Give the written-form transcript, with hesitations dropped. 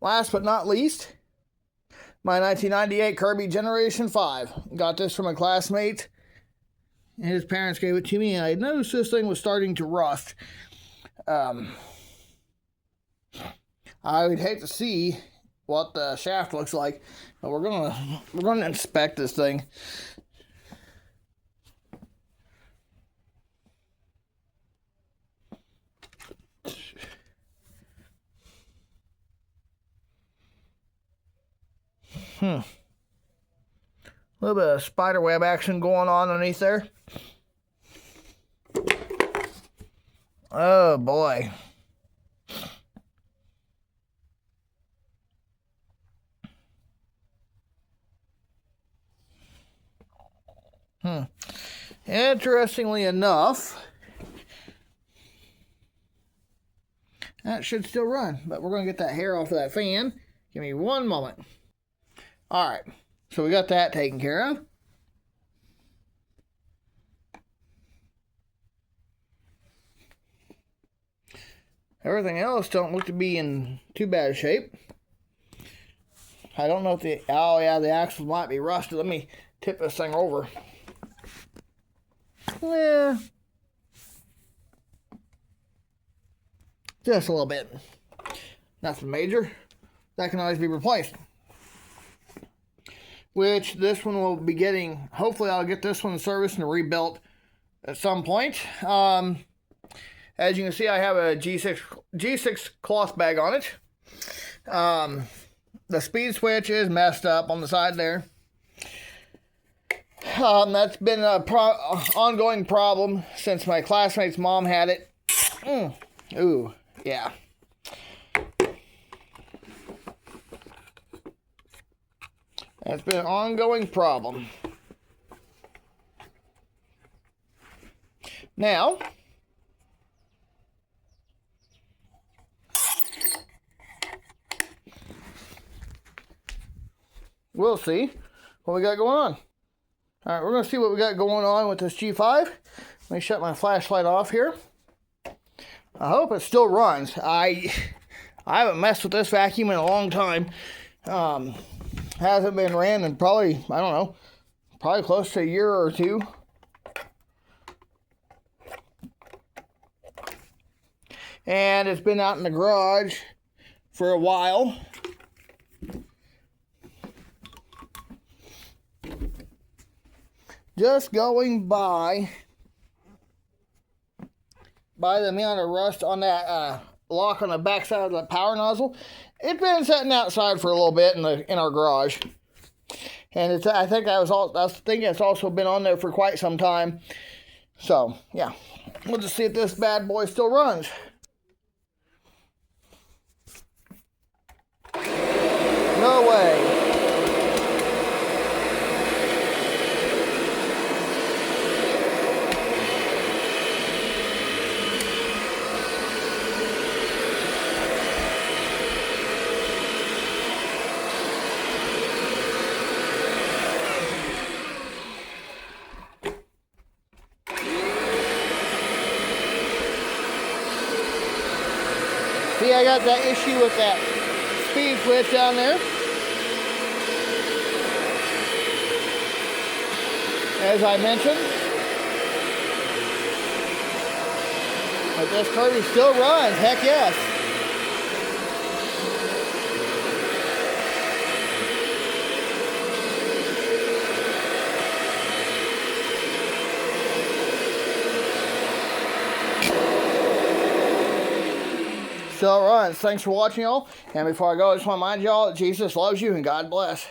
last but not least, my 1998 Kirby Generation 5. Got this from a classmate. His parents gave it to me, and I noticed this thing was starting to rust. I would hate to see what the shaft looks like, but we're gonna inspect this thing. A little bit of spider web action going on underneath there. Oh boy. Interestingly enough, that should still run, but we're going to get that hair off of that fan. Give me one moment. Alright, so we got that taken care of. Everything else don't look to be in too bad a shape. I don't know if the axle might be rusted. Let me tip this thing over. Yeah. Just a little bit. Nothing major. That can always be replaced. Which this one will be getting, hopefully I'll get this one serviced and rebuilt at some point. As you can see, I have a G6 cloth bag on it. The speed switch is messed up on the side there. That's been an ongoing problem since my classmate's mom had it. Ooh, yeah. That's been an ongoing problem. Now, we'll see what we got going on. All right, we're going to see what we got going on with this G5. Let me shut my flashlight off here. I hope it still runs. I haven't messed with this vacuum in a long time. Hasn't been ran in probably, I don't know, probably close to a year or two. And it's been out in the garage for a while. Just going by the amount of rust on that lock on the back side of the power nozzle. It's been sitting outside for a little bit in our garage, and I think I was thinking it's also been on there for quite some time. So yeah, we'll just see if this bad boy still runs. No way. See, I got that issue with that speed switch down there. As I mentioned. But this Kirby still runs, heck yes. Still runs. Thanks for watching, y'all. And before I go, I just want to remind y'all that Jesus loves you and God bless.